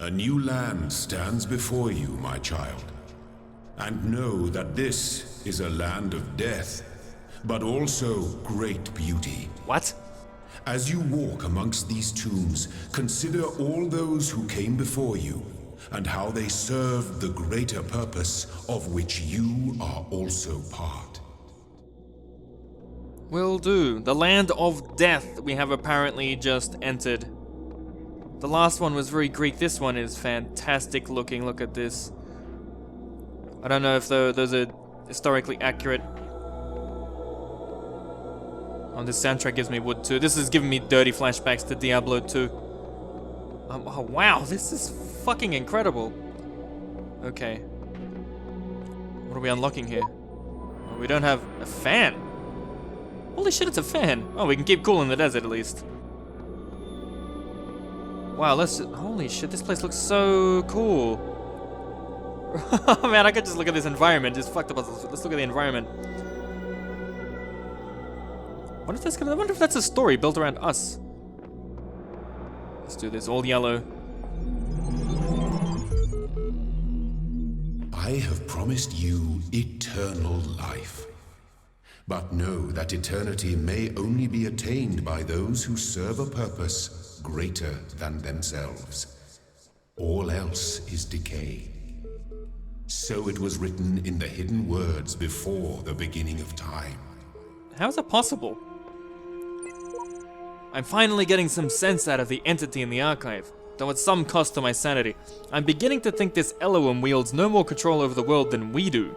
A new land stands before you, my child. And know that this is a land of death, but also great beauty. What? As you walk amongst these tombs, consider all those who came before you, and how they served the greater purpose of which you are also part. Will do. The land of death we have apparently just entered. The last one was very Greek. This one is fantastic looking. Look at this. I don't know if those are historically accurate. Oh, this soundtrack gives me wood too. This is giving me dirty flashbacks to Diablo 2. Oh wow, this is fucking incredible. Okay. What are we unlocking here? Oh, we don't have a fan. Holy shit, it's a fan. Oh, we can keep cool in the desert at least. Wow, holy shit, this place looks so cool. Man, I could just look at this environment. Just fucked up. Let's look at the environment. I wonder if that's a story built around us. Let's do this, all yellow. I have promised you eternal life. But know that eternity may only be attained by those who serve a purpose greater than themselves. All else is decay. So it was written in the hidden words before the beginning of time. How is that possible? I'm finally getting some sense out of the entity in the archive, though at some cost to my sanity. I'm beginning to think this Elohim wields no more control over the world than we do.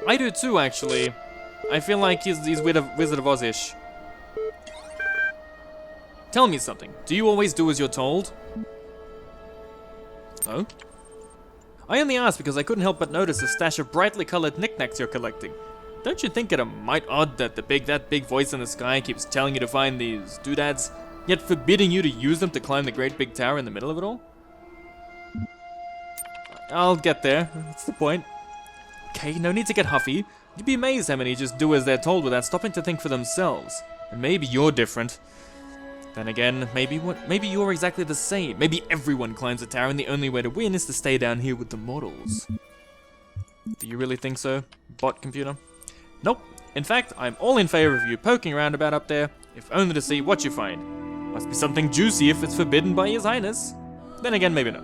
I do too, actually. I feel like he's Wizard of Oz-ish. Tell me something. Do you always do as you're told? Oh? I only asked because I couldn't help but notice a stash of brightly colored knickknacks you're collecting. Don't you think it a mite odd that that big voice in the sky keeps telling you to find these doodads, yet forbidding you to use them to climb the great big tower in the middle of it all? I'll get there. What's the point? Okay, no need to get huffy. You'd be amazed how many just do as they're told without stopping to think for themselves. And maybe you're different. Then again, maybe you're exactly the same. Maybe everyone climbs a tower and the only way to win is to stay down here with the mortals. Do you really think so, bot computer? Nope. In fact, I'm all in favor of you poking around about up there, if only to see what you find. Must be something juicy if it's forbidden by His Highness. Then again, maybe not.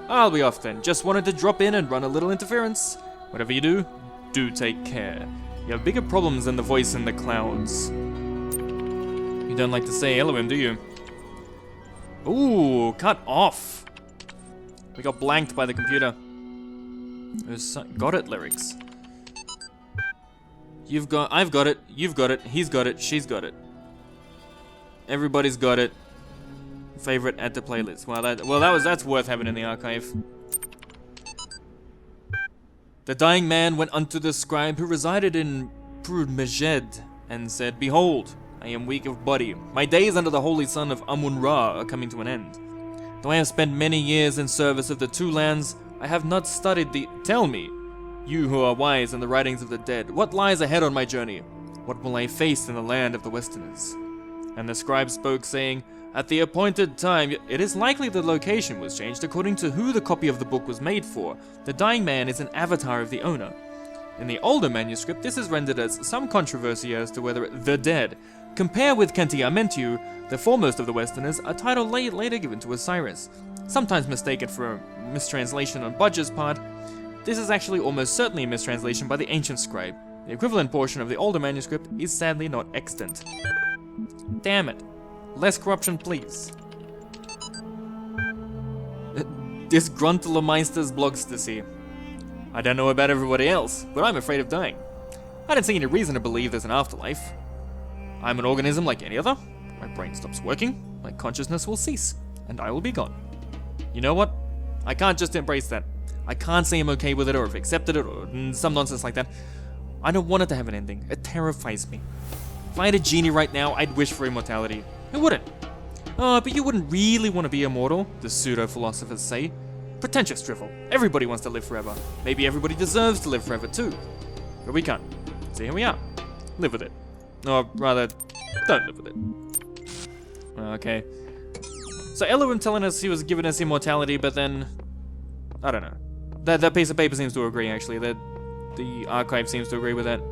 I'll be off then. Just wanted to drop in and run a little interference. Whatever you do, do take care. You have bigger problems than the voice in the clouds. You don't like to say Elohim, do you? Ooh, cut off. We got blanked by the computer. Got it lyrics. I've got it, you've got it, he's got it, she's got it. Everybody's got it. Favorite add to playlist. That's worth having in the archive. The dying man went unto the scribe who resided in Prudmejed and said, Behold, I am weak of body. My days under the holy sun of Amun-Ra are coming to an end. Though I have spent many years in service of the two lands, I have not studied the... Tell me, you who are wise in the writings of the dead, what lies ahead on my journey? What will I face in the land of the Westerners? And the scribe spoke, saying, At the appointed time, it is likely the location was changed according to who the copy of the book was made for. The dying man is an avatar of the owner. In the older manuscript, this is rendered as some controversy as to whether the dead. Compare with Kenti-Amentiu, the foremost of the Westerners, a title later given to Osiris. Sometimes mistaken for a mistranslation on Budge's part, this is actually almost certainly a mistranslation by the ancient scribe. The equivalent portion of the older manuscript is sadly not extant. Damn it. Less corruption, please. Disgruntlomeister's blogstasy. I don't know about everybody else, but I'm afraid of dying. I don't see any reason to believe there's an afterlife. I'm an organism like any other. My brain stops working, my consciousness will cease, and I will be gone. You know what? I can't just embrace that. I can't say I'm okay with it or have accepted it or some nonsense like that. I don't want it to have an ending. It terrifies me. If I had a genie right now, I'd wish for immortality. Who wouldn't? Oh, but you wouldn't really want to be immortal, the pseudo-philosophers say. Pretentious drivel. Everybody wants to live forever. Maybe everybody deserves to live forever too. But we can't. So here we are. Live with it. Or rather, don't live with it. Okay. So Elohim telling us he was giving us immortality, but then... I don't know. That piece of paper seems to agree, actually. The archive seems to agree with that.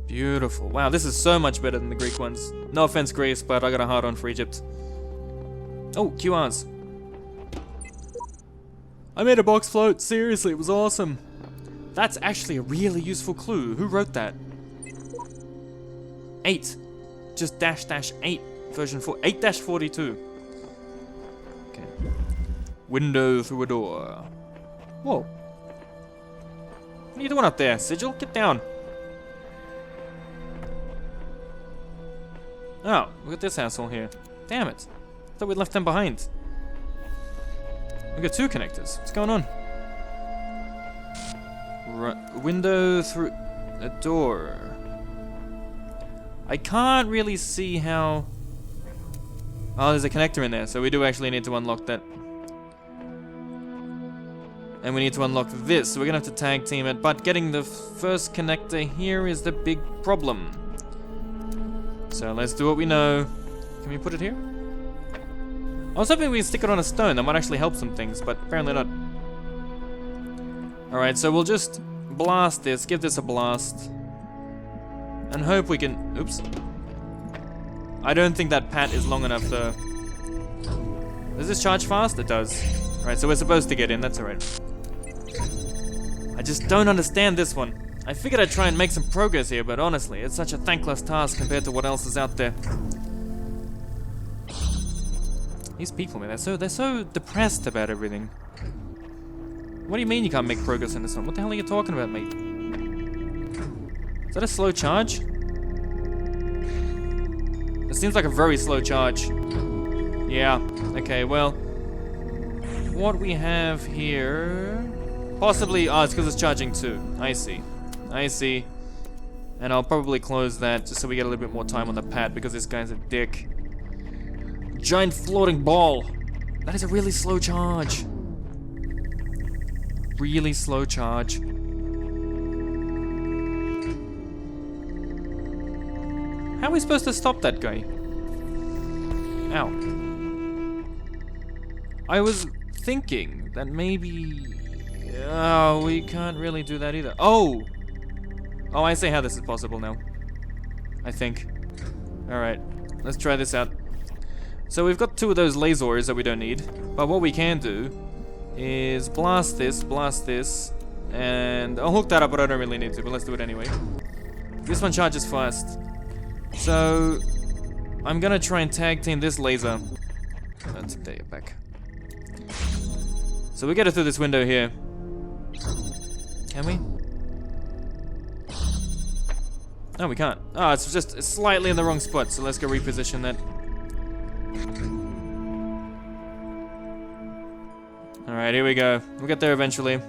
Beautiful. Wow, this is so much better than the Greek ones. No offense, Greece, but I got a hard on for Egypt. Oh, QRs. I made a box float. Seriously, it was awesome. That's actually a really useful clue. Who wrote that? 8. Just --8. Version 4. 8-42. Okay. Window through a door. Whoa. What are you doing up there, Sigil? Get down. Oh, look at this asshole here. Damn it. I thought we left them behind. We got 2 connectors. What's going on? Window through a door. I can't really see how... Oh, there's a connector in there, so we do actually need to unlock that. And we need to unlock this, so we're gonna have to tag team it. But getting the first connector here is the big problem. So let's do what we know. Can we put it here? I was hoping we could stick it on a stone. That might actually help some things, but apparently not. Alright, so we'll just blast this, give this a blast. And hope we can... Oops. I don't think that pat is long enough though. Does this charge fast? It does. Alright, so we're supposed to get in, that's alright. I just don't understand this one. I figured I'd try and make some progress here, but honestly, it's such a thankless task compared to what else is out there. These people, man, they're so depressed about everything. What do you mean you can't make progress in this one? What the hell are you talking about, mate? Is that a slow charge? It seems like a very slow charge. Yeah, okay, well... What we have here... Possibly... Oh, it's because it's charging too. I see. I see. And I'll probably close that just so we get a little bit more time on the pad because this guy's a dick. Giant floating ball. That is a really slow charge. Really slow charge. How are we supposed to stop that guy? Ow. I was thinking that maybe... Oh, we can't really do that either. Oh! Oh, I see how this is possible now. I think. Alright, let's try this out. So we've got 2 of those lasers that we don't need. But what we can do is blast this, and I'll hook that up, but I don't really need to, but let's do it anyway. This one charges fast. So I'm gonna try and tag team this laser. Let's take it back. So we get it through this window here. Can we? No, we can't. Oh, it's just slightly in the wrong spot, so let's go reposition that. Alright, here we go. We'll get there eventually.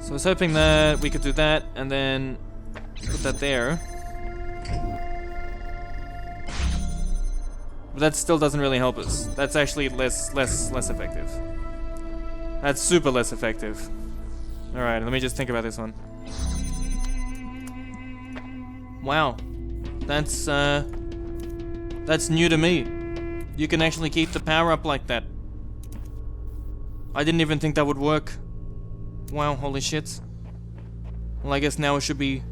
So I was hoping that we could do that, and then put that there. But that still doesn't really help us. That's actually less effective. That's super less effective. Alright, let me just think about this one. Wow. That's new to me. You can actually keep the power up like that. I didn't even think that would work. Wow, holy shit. Well, I guess now it should be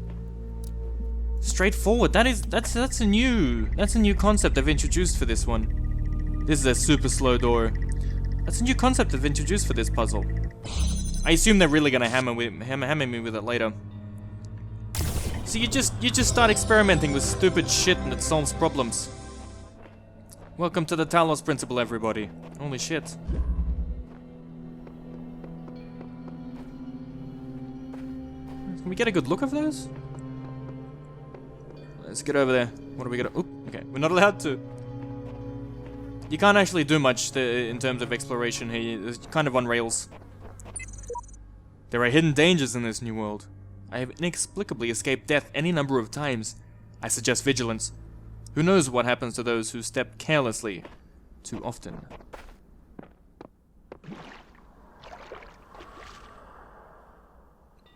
straightforward. That's a new concept I've introduced for this one. This is a super slow door. That's a new concept I've introduced for this puzzle. I assume they're really gonna hammer me with it later. So you just start experimenting with stupid shit and it solves problems. Welcome to the Talos Principle, everybody. Holy shit. Can we get a good look of those? Let's get over there. What are we gonna... Oop, okay, we're not allowed to. You can't actually do much in terms of exploration here. It's kind of on rails. There are hidden dangers in this new world. I have inexplicably escaped death any number of times. I suggest vigilance. Who knows what happens to those who step carelessly too often?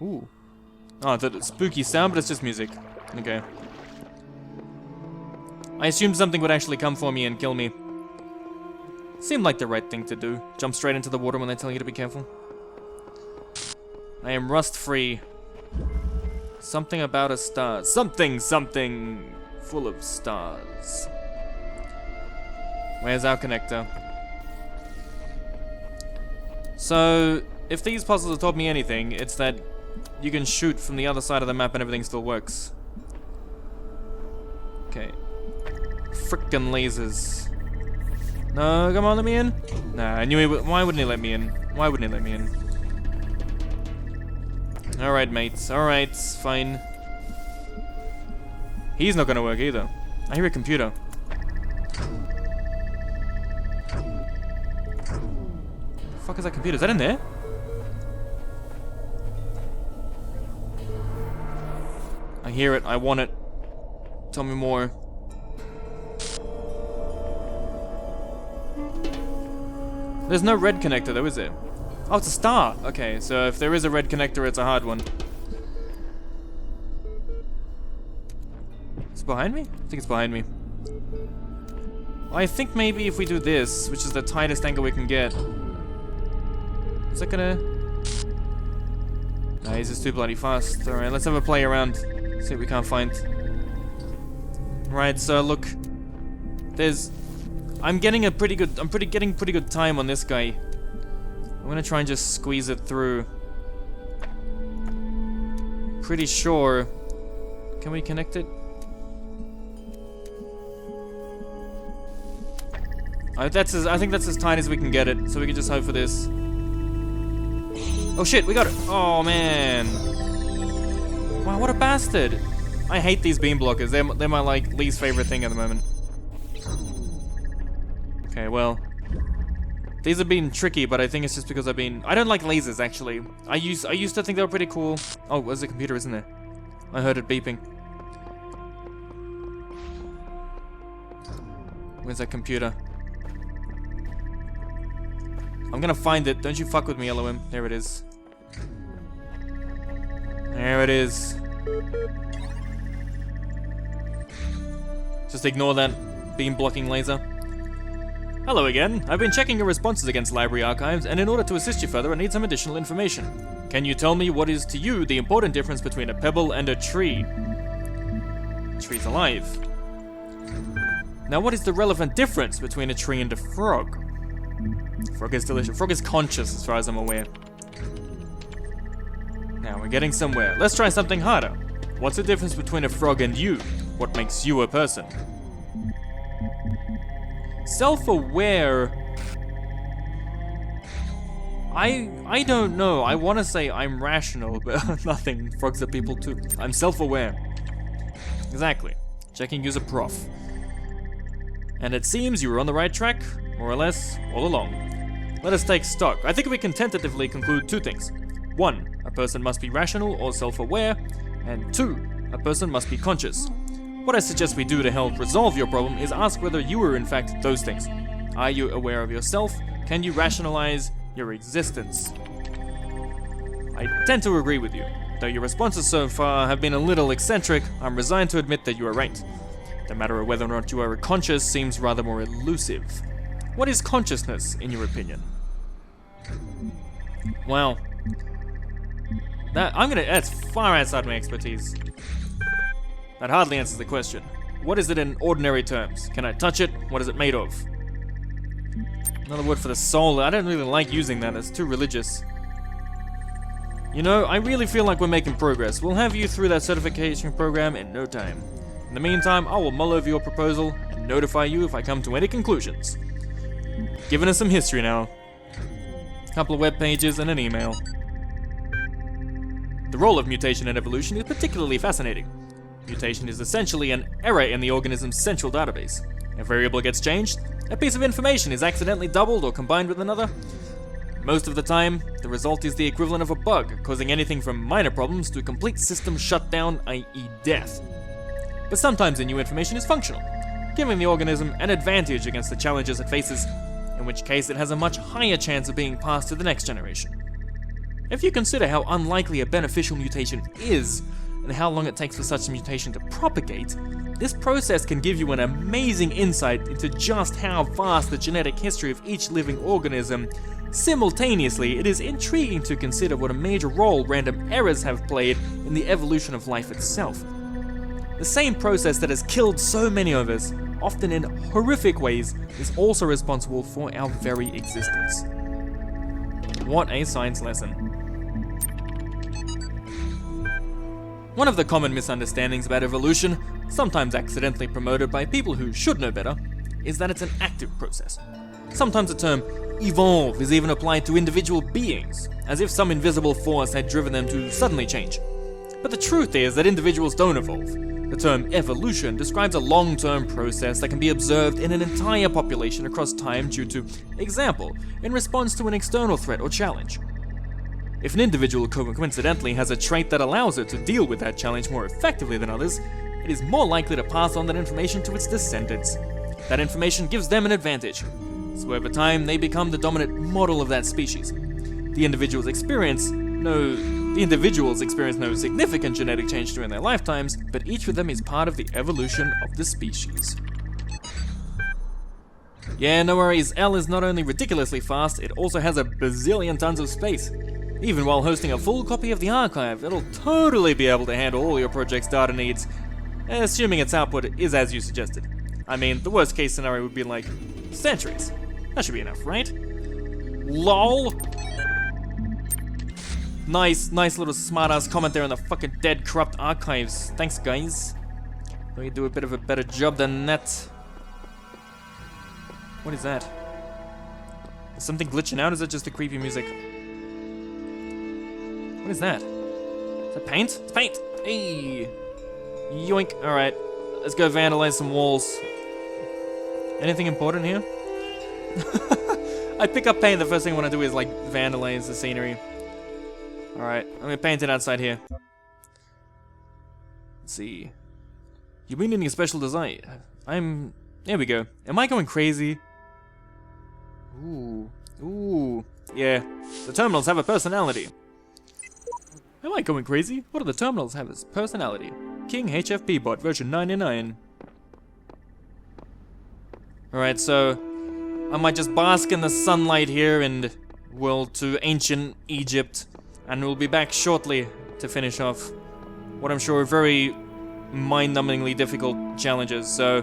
Ooh. Oh, the spooky sound, but it's just music. Okay. I assumed something would actually come for me and kill me. Seemed like the right thing to do. Jump straight into the water when they tell you to be careful. I am rust-free. Something about a star. Something full of stars. Where's our connector? So, if these puzzles have taught me anything, it's that you can shoot from the other side of the map and everything still works. Okay. Frickin' lasers. No, come on, let me in. Nah, I knew he would. Why wouldn't he let me in? Why wouldn't he let me in? Alright, mates. Alright, fine. He's not gonna work either. I hear a computer. The fuck is that computer? Is that in there? I hear it. I want it. Tell me more. There's no red connector though, is there? Oh, it's a star. Okay, so if there is a red connector, it's a hard one. Is it behind me? I think it's behind me. I think maybe if we do this, which is the tightest angle we can get. Is that gonna... Nah, he's just too bloody fast. Alright, let's have a play around. See what we can't find. Right, so look. There's... I'm getting pretty good time on this guy. I'm gonna try and just squeeze it through. Pretty sure. Can we connect it? I think that's as tight as we can get it, so we can just hope for this. Oh shit, we got it! Oh man! Wow, what a bastard! I hate these beam blockers. They're my like least favorite thing at the moment. Okay, well, these have been tricky, but I think it's just because I don't like lasers actually. I used to think they were pretty cool. Oh, there's a computer, isn't there? I heard it beeping. Where's that computer? I'm gonna find it. Don't you fuck with me, Elohim. There it is. There it is. Just ignore that beam blocking laser. Hello again. I've been checking your responses against library archives, and in order to assist you further, I need some additional information. Can you tell me what is to you the important difference between a pebble and a tree? A tree's alive. Now, what is the relevant difference between a tree and a frog? Frog is delicious. Frog is conscious, as far as I'm aware. Now, we're getting somewhere. Let's try something harder. What's the difference between a frog and you? What makes you a person? Self-aware... I don't know. I want to say I'm rational, but nothing. Frogs are people too. I'm self-aware. Exactly. Checking you's a prof. And it seems you were on the right track, more or less, all along. Let us take stock. I think we can tentatively conclude two things. 1, a person must be rational or self-aware, and 2, a person must be conscious. What I suggest we do to help resolve your problem is ask whether you are in fact those things. Are you aware of yourself? Can you rationalize your existence? I tend to agree with you. Though your responses so far have been a little eccentric, I'm resigned to admit that you are right. The matter of whether or not you are conscious seems rather more elusive. What is consciousness, in your opinion? Well, that's far outside my expertise. That hardly answers the question. What is it in ordinary terms? Can I touch it? What is it made of? Another word for the soul. I don't really like using that. It's too religious. You know, I really feel like we're making progress. We'll have you through that certification program in no time. In the meantime, I will mull over your proposal and notify you if I come to any conclusions. Giving us some history now. A couple of web pages and an email. The role of mutation and evolution is particularly fascinating. Mutation is essentially an error in the organism's central database. A variable gets changed, a piece of information is accidentally doubled or combined with another. Most of the time, the result is the equivalent of a bug, causing anything from minor problems to a complete system shutdown, i.e. death. But sometimes the new information is functional, giving the organism an advantage against the challenges it faces, in which case it has a much higher chance of being passed to the next generation. If you consider how unlikely a beneficial mutation is, and how long it takes for such a mutation to propagate, this process can give you an amazing insight into just how vast the genetic history of each living organism. Simultaneously, it is intriguing to consider what a major role random errors have played in the evolution of life itself. The same process that has killed so many of us, often in horrific ways, is also responsible for our very existence. What a science lesson. One of the common misunderstandings about evolution, sometimes accidentally promoted by people who should know better, is that it's an active process. Sometimes the term evolve is even applied to individual beings, as if some invisible force had driven them to suddenly change. But the truth is that individuals don't evolve. The term evolution describes a long-term process that can be observed in an entire population across time due to, example, in response to an external threat or challenge. If an individual coincidentally has a trait that allows it to deal with that challenge more effectively than others, it is more likely to pass on that information to its descendants. That information gives them an advantage, so over time they become the dominant model of that species. The individuals experience no significant genetic change during their lifetimes, but each of them is part of the evolution of the species. Yeah, no worries, L is not only ridiculously fast, it also has a bazillion tons of space. Even while hosting a full copy of the archive, it'll totally be able to handle all your project's data needs, assuming its output is as you suggested. I mean, the worst case scenario would be like centuries. That should be enough, right? LOL! Nice little smartass comment there on the fucking dead corrupt archives. Thanks, guys. Let me do a bit of a better job than that. What is that? Is something glitching out? Or is it just the creepy music? What is that? Is that paint? It's paint! Hey! Yoink! Alright, let's go vandalize some walls. Anything important here? I pick up paint, the first thing I want to do is like vandalize the scenery. Alright, I'm gonna paint it outside here. Let's see. You been needing a special design? There we go. Am I going crazy? Ooh. Yeah, the terminals have a personality. Am I going crazy? What do the terminals have as personality? kinghfb bot version 99. Alright, so I might just bask in the sunlight here and world to ancient Egypt, and we'll be back shortly to finish off what I'm sure are very mind-numbingly difficult challenges. So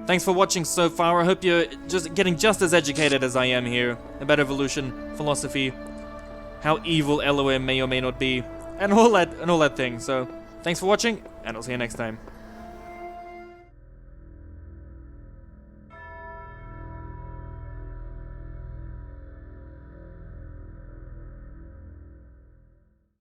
thanks for watching so far. I hope you're just getting just as educated as I am here about evolution, philosophy, how evil Elohim may or may not be, and all that thing. So thanks for watching, and I'll see you next time.